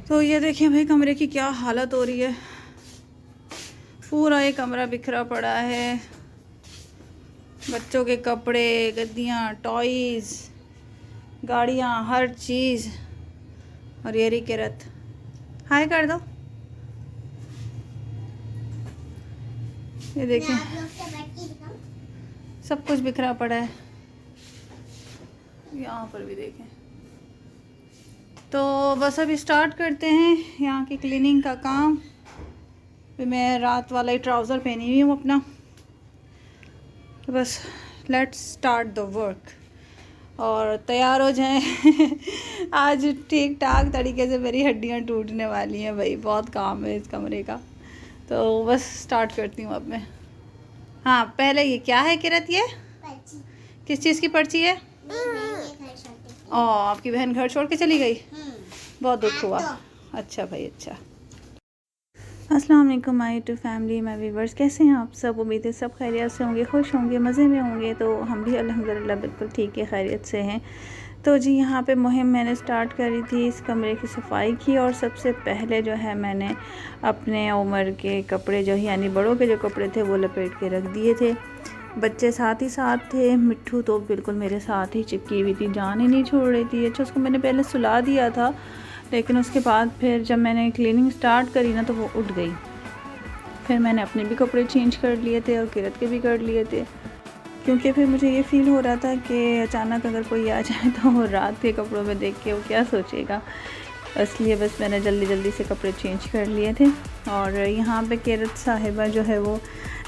तो ये देखिए भाई कमरे की क्या हालत हो रही है। पूरा ये कमरा बिखरा पड़ा है, बच्चों के कपड़े, गद्दियाँ, टॉयज़, गाड़ियाँ, हर चीज़। और ये रही किरत, हाय कर दो। ये देखिए सब कुछ बिखरा पड़ा है, यहाँ पर भी देखें। तो बस अभी स्टार्ट करते हैं यहाँ की क्लीनिंग का काम। फिर मैं रात वाला ही ट्राउज़र पहनी हुई हूँ अपना, तो बस लेट्स स्टार्ट द वर्क और तैयार हो जाएं। आज ठीक ठाक तरीके से मेरी हड्डियाँ टूटने वाली हैं भाई, बहुत काम है इस कमरे का। तो बस स्टार्ट करती हूँ अब मैं। हाँ पहले ये क्या है किरत, ये पर्ची। किस चीज़ की पर्ची है? आपकी बहन घर छोड़ के चली गई, बहुत दुख हुआ। अच्छा भाई अच्छा। अस्सलाम वालेकुम my to family, my viewers, कैसे हैं आप सब? उम्मीद है सब खैरियत से होंगे, खुश होंगे, मज़े में होंगे। तो हम भी अल्हम्दुलिल्लाह बिल्कुल ठीक है, खैरियत से हैं। तो जी यहाँ पे मुहिम मैंने स्टार्ट करी थी इस कमरे की सफाई की। और सबसे पहले जो है मैंने अपने उम्र के कपड़े जो यानी बड़ों के जो कपड़े थे वो लपेट के रख दिए थे। बच्चे साथ ही साथ थे, मिट्ठू तो बिल्कुल मेरे साथ ही चिपकी हुई थी, जान ही नहीं छोड़ रही थी। अच्छा उसको मैंने पहले सुला दिया था, लेकिन उसके बाद फिर जब मैंने क्लीनिंग स्टार्ट करी ना तो वो उठ गई। फिर मैंने अपने भी कपड़े चेंज कर लिए थे और किरत के भी कर लिए थे, क्योंकि फिर मुझे ये फ़ील हो रहा था कि अचानक अगर कोई आ जाए तो वो रात के कपड़ों में देख के वो क्या सोचेगा। इसलिए बस मैंने जल्दी जल्दी से कपड़े चेंज कर लिए थे। और यहाँ पे किरत साहिबा जो है वो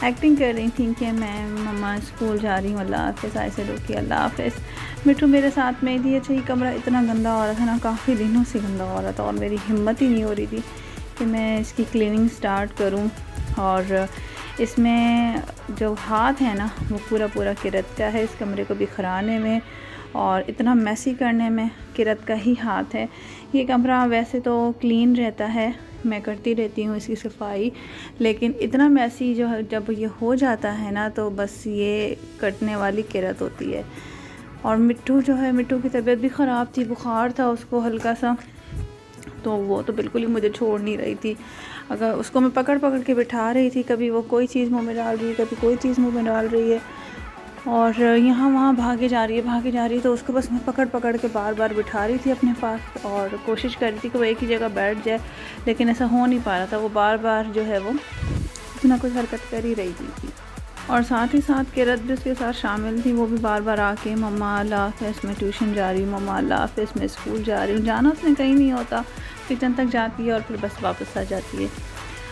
एक्टिंग कर रही थी कि मैं मम्मा स्कूल जा रही हूँ, अल्लाह हाफ़िज़। ऐसे रोकी अल्लाह हाफ़िज़। मिट्ठू मेरे साथ में ही थी। अच्छा ये कमरा इतना गंदा हो रहा था ना, काफ़ी दिनों से गंदा हो रहा था और मेरी हिम्मत ही नहीं हो रही थी कि मैं इसकी क्लीनिंग स्टार्ट करूँ। और इसमें जो हाथ है ना वो पूरा पूरा किरत का है, इस कमरे को बिखराने में और इतना मैसी करने में किरत का ही हाथ है। ये कमरा वैसे तो क्लीन रहता है, मैं करती रहती हूँ इसकी सफाई, लेकिन इतना मैसी जो है जब ये हो जाता है ना तो बस ये कटने वाली किरत होती है। और मिट्ठू जो है, मिट्ठू की तबीयत भी ख़राब थी, बुखार था उसको हल्का सा, तो वो तो बिल्कुल ही मुझे छोड़ नहीं रही थी। अगर उसको मैं पकड़ पकड़ के बिठा रही थी, कभी वो कोई चीज़ मुंह में डाल रही है, कभी कोई चीज़ मुंह में डाल रही है और यहाँ वहाँ भागे जा रही है। तो उसको बस मैं पकड़ पकड़ के बार बार बिठा रही थी अपने पास और कोशिश कर रही थी कि वो एक ही जगह बैठ जाए, लेकिन ऐसा हो नहीं पा रहा था। वो बार बार जो है वो कुछ ना कुछ हरकत कर ही रही थी। और साथ ही साथ किरत भी उसके साथ शामिल थी, वो भी बार बार आके मम्मा अल्लाह हाफ़िज़ मैं ट्यूशन जा रही हूँ, मम्मा अल्लाह हाफ़िज़ मैं स्कूल जा रही हूँ। जाना उसने कहीं नहीं होता, किचन तक जाती है और फिर बस वापस आ जाती है।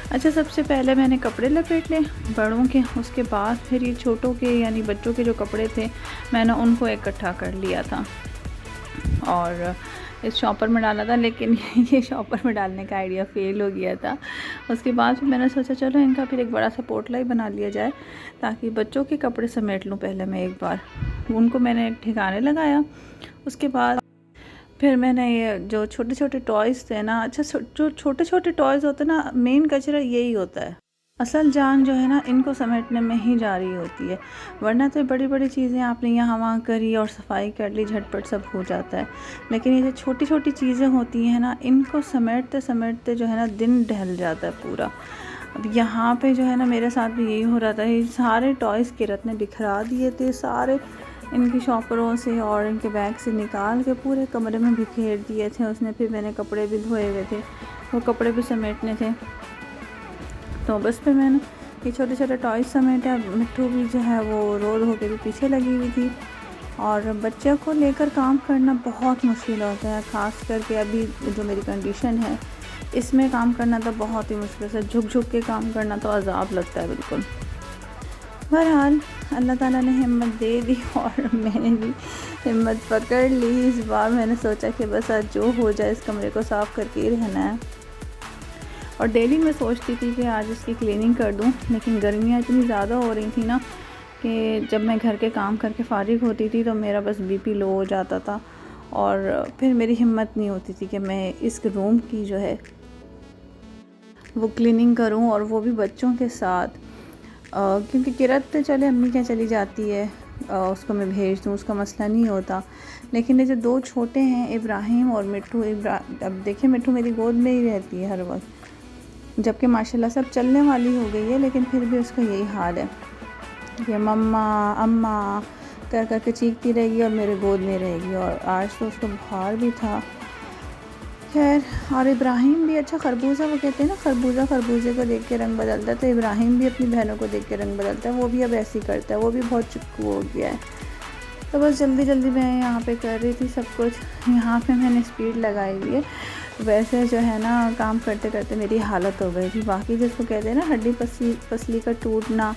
अच्छा सबसे पहले मैंने कपड़े लपेट ले बड़ों के, उसके बाद फिर ये छोटों के यानी बच्चों के जो कपड़े थे मैंने उनको इकट्ठा कर लिया था और इस शॉपर में डाला था, लेकिन ये शॉपर में डालने का आइडिया फेल हो गया था। उसके बाद फिर मैंने सोचा चलो इनका फिर एक बड़ा सा पोटला ही बना लिया जाए ताकि बच्चों के कपड़े समेट लूँ पहले मैं एक बार। उनको मैंने ठिकाने लगाया, उसके बाद फिर मैंने ये जो छोटे छोटे टॉयज़ थे ना, अच्छा जो छोटे छोटे टॉयज़ होते हैं ना, मेन कचरा यही होता है। असल जान जो है ना इनको समेटने में ही जा रही होती है, वरना तो बड़ी बड़ी चीज़ें आपने यहाँ वहाँ करी और सफाई कर ली, झटपट सब हो जाता है। लेकिन ये जो छोटी छोटी चीज़ें होती हैं ना, इनको समेटते समेटते जो है ना दिन ढल जाता है पूरा। अब यहाँ पे जो है ना मेरे साथ भी यही हो रहा था, ये सारे टॉयज़ किरत ने बिखरा दिए थे, सारे इनकी शॉपरों से और इनके बैग से निकाल के पूरे कमरे में बिखेर दिए थे उसने। फिर मैंने कपड़े भी धोए हुए थे, वो कपड़े भी समेटने थे, तो बस फिर मैंने ये छोटे छोटे टॉयज़ समेटा। मिट्ठू भी जो है वो रो धो के भी पीछे लगी हुई थी। और बच्चे को लेकर काम करना बहुत मुश्किल होता है, ख़ास करके अभी जो मेरी कंडीशन है इसमें काम करना तो बहुत ही मुश्किल है, झुक झुक के काम करना तो अज़ाब लगता है बिल्कुल। बहरहाल अल्लाह ताला ने हिम्मत दे दी और मैंने भी हिम्मत पकड़ ली। इस बार मैंने सोचा कि बस आज जो हो जाए इस कमरे को साफ़ करके ही रहना है। और डेली मैं सोचती थी कि आज इसकी क्लीनिंग कर दूं, लेकिन गर्मियाँ इतनी ज़्यादा हो रही थी ना कि जब मैं घर के काम करके फ़ारिग होती थी तो मेरा बस बीपी लो हो जाता था और फिर मेरी हिम्मत नहीं होती थी कि मैं इस रूम की जो है वो क्लीनिंग करूं और वो भी बच्चों के साथ। क्योंकि किरत तो चले अम्मी क्या चली जाती है, उसको मैं भेज दूँ, उसका मसला नहीं होता। लेकिन ये जो 2 छोटे हैं इब्राहिम और मिट्ठू, अब देखिए मिट्ठू मेरी गोद में ही रहती है हर वक्त, जबकि माशाल्लाह सब चलने वाली हो गई है, लेकिन फिर भी उसका यही हाल है, ये मम्मा अम्मा कर कर के चीखती रहेगी और मेरे गोद में रहेगी। और आज तो उसको बुखार भी था। खैर, और इब्राहिम भी अच्छा खरबूजा, वो कहते हैं ना खरबूजा खरबूजे को देख के रंग बदलता है, तो इब्राहिम भी अपनी बहनों को देख के रंग बदलता है। वो भी अब ऐसे ही करता है, वो भी बहुत चिक्कू हो गया है। तो बस जल्दी जल्दी मैं यहाँ पे कर रही थी सब कुछ। यहाँ पे मैंने स्पीड लगाई हुई है, वैसे जो है ना काम करते करते मेरी हालत हो गई थी। बाकी जिसको कहते हैं ना हड्डी पसली का टूटना,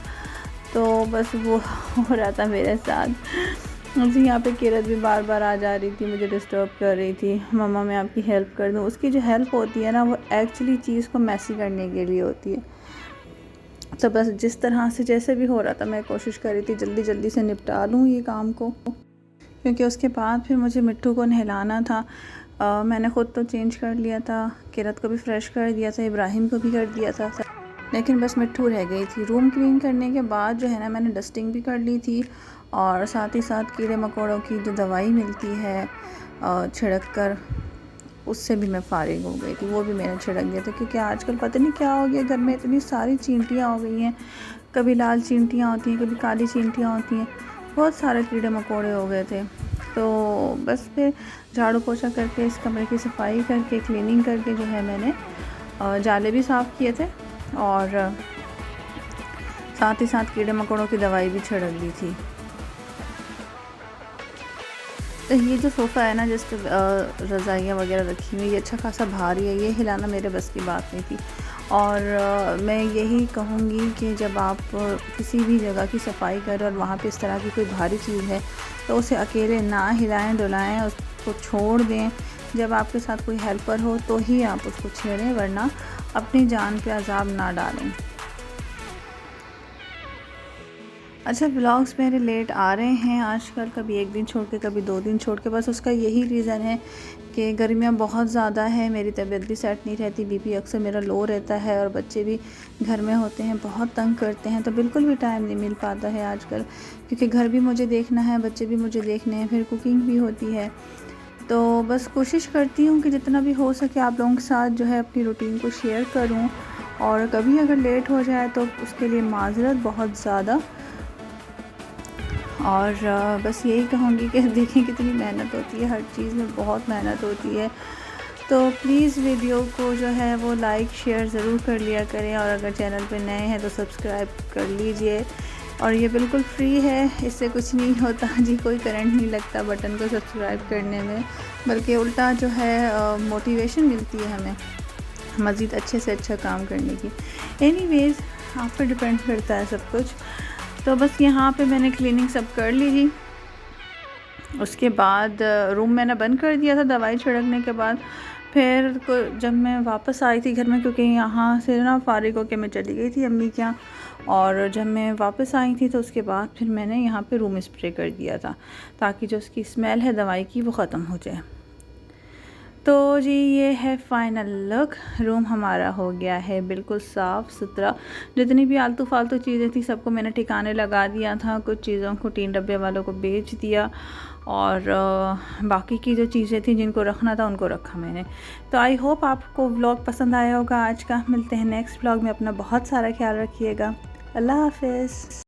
तो बस वो हो रहा था मेरे साथ। मुझे यहाँ पे किरत भी बार बार आ जा रही थी, मुझे डिस्टर्ब कर रही थी, मम्मा मैं आपकी हेल्प कर दूँ। उसकी जो हेल्प होती है ना, वो एक्चुअली चीज़ को मैसी करने के लिए होती है। तो बस जिस तरह से जैसे भी हो रहा था, मैं कोशिश कर रही थी जल्दी जल्दी से निपटा लूँ ये काम को, क्योंकि उसके बाद फिर मुझे मिट्ठू को नहलाना था। मैंने ख़ुद तो चेंज कर लिया था, किरत को भी फ्रेश कर दिया था, इब्राहिम को भी कर दिया था, लेकिन बस मिट्ठू रह गई थी। रूम क्लीन करने के बाद जो है ना मैंने डस्टिंग भी कर ली थी, और साथ ही साथ कीड़े मकोड़ों की जो दवाई मिलती है छिड़क कर, उससे भी मैं फ़ारिग हो गई थी, वो भी मैंने छिड़क दिया था। क्योंकि आजकल पता नहीं क्या हो गया, घर में इतनी सारी चींटियाँ हो गई हैं, कभी लाल चींटियाँ होती हैं, कभी काली चींटियाँ होती हैं, बहुत सारे कीड़े मकोड़े हो गए थे। तो बस फिर झाड़ू पोछा करके, इस कमरे की सफाई करके, क्लीनिंग करके जो है मैंने जाले भी साफ़ किए थे, और साथ ही साथ कीड़े मकोड़ों की दवाई भी छिड़क दी थी। तो ये जो सोफ़ा है ना, जिस पर रज़ाइयाँ वगैरह रखी हुई, ये अच्छा खासा भारी है, ये हिलाना मेरे बस की बात नहीं थी। और मैं यही कहूँगी कि जब आप किसी भी जगह की सफाई करें और वहाँ पे इस तरह की कोई भारी चीज़ है, तो उसे अकेले ना हिलाएं डुलाएं, उसको छोड़ दें। जब आपके साथ कोई हेल्पर हो तो ही आप उसको छेड़ें, वरना अपनी जान पे अज़ाब ना डालें। अच्छा, व्लॉग्स मेरे लेट आ रहे हैं आजकल, कभी 1 दिन छोड़ के, कभी 2 दिन छोड़ के। बस उसका यही रीज़न है कि गर्मियाँ बहुत ज़्यादा है, मेरी तबीयत भी सेट नहीं रहती, बीपी अक्सर मेरा लो रहता है, और बच्चे भी घर में होते हैं, बहुत तंग करते हैं, तो बिल्कुल भी टाइम नहीं मिल पाता है आजकल। क्योंकि घर भी मुझे देखना है, बच्चे भी मुझे देखने हैं, फिर कुकिंग भी होती है। तो बस कोशिश करती हूँ कि जितना भी हो सके आप लोगों के साथ जो है अपनी रूटीन को शेयर करूँ, और कभी अगर लेट हो जाए तो उसके लिए माज़रत बहुत ज़्यादा। और बस यही कहूँगी कि देखें कितनी मेहनत होती है, हर चीज़ में बहुत मेहनत होती है। तो प्लीज़ वीडियो को जो है वो लाइक शेयर ज़रूर कर लिया करें, और अगर चैनल पे नए हैं तो सब्सक्राइब कर लीजिए। और ये बिल्कुल फ्री है, इससे कुछ नहीं होता जी, कोई करंट नहीं लगता बटन को सब्सक्राइब करने में, बल्कि उल्टा जो है मोटिवेशन मिलती है हमें मज़ीद अच्छे से अच्छा काम करने की। एनीवेज़, आप पे डिपेंड करता है सब कुछ। तो बस यहाँ पे मैंने क्लीनिंग सब कर ली थी। उसके बाद रूम मैंने बंद कर दिया था दवाई छिड़कने के बाद। फिर जब मैं वापस आई थी घर में, क्योंकि यहाँ से ना फ़ारिग होके मैं चली गई थी अम्मी के यहाँ, और जब मैं वापस आई थी तो उसके बाद फिर मैंने यहाँ पे रूम स्प्रे कर दिया था, ताकि जो उसकी स्मेल है दवाई की वो ख़त्म हो जाए। तो जी ये है फ़ाइनल लुक। रूम हमारा हो गया है बिल्कुल साफ़ सुथरा। जितनी भी आलतू फालतू चीज़ें थी सबको मैंने ठिकाने लगा दिया था, कुछ चीज़ों को 3 डब्बे वालों को बेच दिया, और बाकी की जो चीज़ें थी जिनको रखना था उनको रखा मैंने। तो आई होप आपको व्लॉग पसंद आया होगा आज का। मिलते हैं नेक्स्ट व्लॉग में। अपना बहुत सारा ख्याल रखिएगा। अल्लाह हाफ़िज़।